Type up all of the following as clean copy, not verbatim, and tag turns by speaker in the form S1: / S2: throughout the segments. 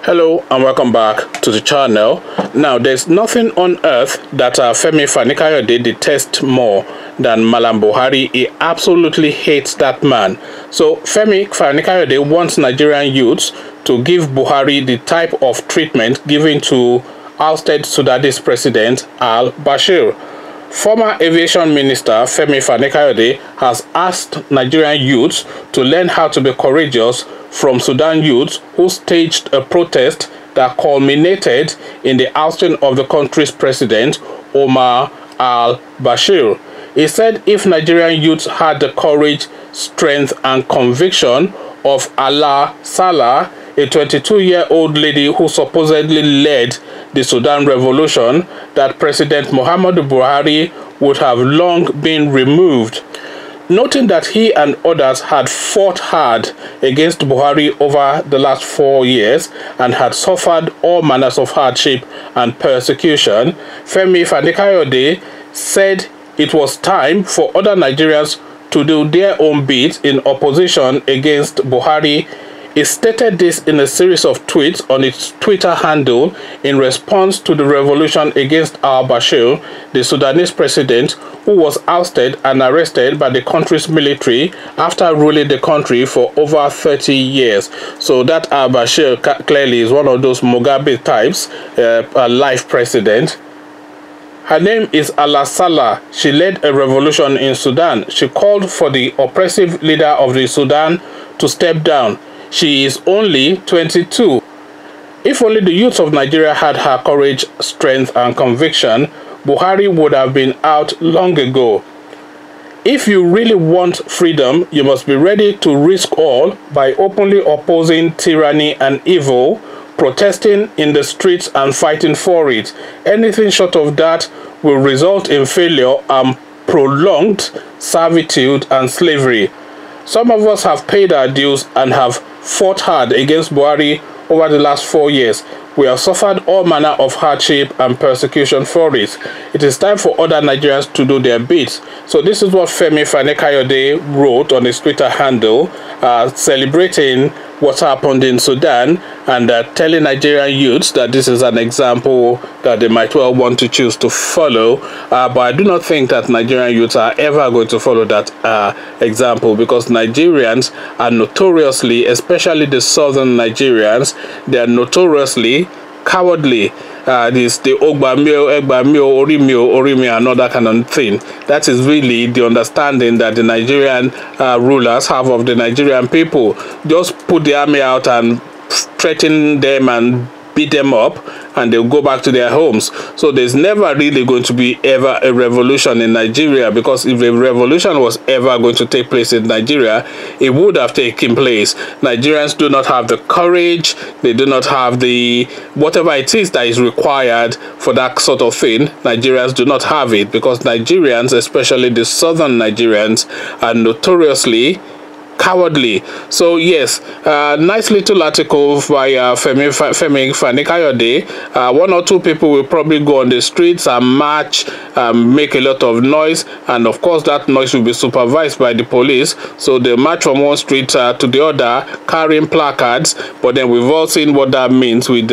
S1: Hello and welcome back to the channel. Now, there's nothing on earth that Fani-Kayode detests more than Malam Buhari. He absolutely hates that man. So Fani-Kayode wants Nigerian youths to give Buhari the type of treatment given to ousted Sudanese President al-Bashir. Former Aviation Minister Fani-Kayode has asked Nigerian youths to learn how to be courageous from Sudan youths who staged a protest that culminated in the ousting of the country's president, Omar al-Bashir. He said if Nigerian youths had the courage, strength, and conviction of Allah Salah, a 22-year-old lady who supposedly led the Sudan revolution, that President Muhammadu Buhari would have long been removed. Noting that he and others had fought hard against Buhari over the last 4 years and had suffered all manners of hardship and persecution, Fani-Kayode said it was time for other Nigerians to do their own bit in opposition against Buhari. He stated this in a series of tweets on its Twitter handle in response to the revolution against al-Bashir, the Sudanese president who was ousted and arrested by the country's military after ruling the country for over 30 years. So that al-Bashir clearly is one of those Mugabe types, a life president. Her name is Allah Salah. She led a revolution in Sudan. She called for the oppressive leader of the Sudan to step down. She is only 22. If only the youth of Nigeria had her courage, strength, and conviction, Buhari would have been out long ago. If you really want freedom, you must be ready to risk all by openly opposing tyranny and evil, protesting in the streets and fighting for it. Anything short of that will result in failure and prolonged servitude and slavery. Some of us have paid our dues and have fought hard against Buhari over the last 4 years. We have suffered all manner of hardship and persecution for it. It is time for other Nigerians to do their bit. So this is what Fani-Kayode wrote on his Twitter handle, celebrating what happened in Sudan and telling Nigerian youths that this is an example that they might well want to choose to follow. But I do not think that Nigerian youths are ever going to follow that example, because Nigerians are notoriously, especially the southern Nigerians, they are notoriously cowardly. This the Ogbamio, Egbamio, Orimio, and all that kind of thing. That is really the understanding that the Nigerian rulers have of the Nigerian people. Just put the army out and threaten them and beat them up, and they'll go back to their homes. So there's never really going to be ever a revolution in Nigeria, because if a revolution was ever going to take place in Nigeria, it would have taken place. Nigerians do not have the courage, they do not have the whatever it is that is required for that sort of thing. Nigerians do not have it, because Nigerians, especially the southern Nigerians, are notoriously cowardly. So yes, nice little article by Fani-Kayode. One or two people will probably go on the streets and march, make a lot of noise, and of course that noise will be supervised by the police. So they march from one street to the other carrying placards, but then we've all seen what that means with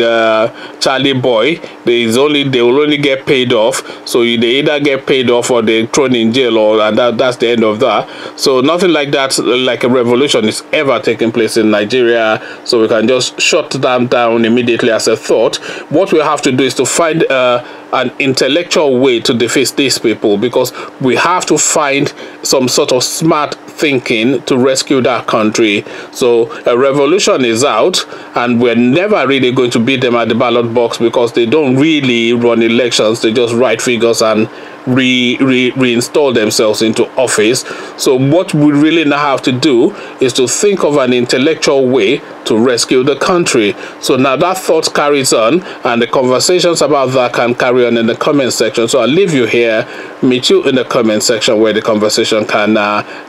S1: Charlie Boy. They will only get paid off. So they either get paid off or they're thrown in jail, and that's the end of that. So nothing like that, like a revolution, is ever taking place in Nigeria. So we can just shut them down immediately as a thought. What we have to do is to find an intellectual way to defeat these people, because we have to find some sort of smart thinking to rescue that country. So a revolution is out, and we're never really going to beat them at the ballot box, because they don't really run elections. They just write figures and reinstall themselves into office. So what we really now have to do is to think of an intellectual way to rescue the country. So now that thought carries on, and the conversations about that can carry on in the comment section. So I'll leave you here, meet you in the comment section where the conversation can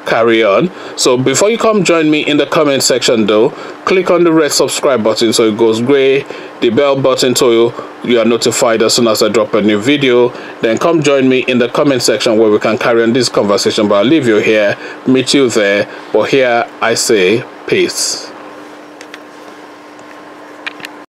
S1: carry on. So before you come join me in the comment section though, click on the red subscribe button so it goes gray, the bell button so you are notified as soon as I drop a new video. Then come join me in the comment section where we can carry on this conversation. But I'll leave you here, meet you there. But here I say peace.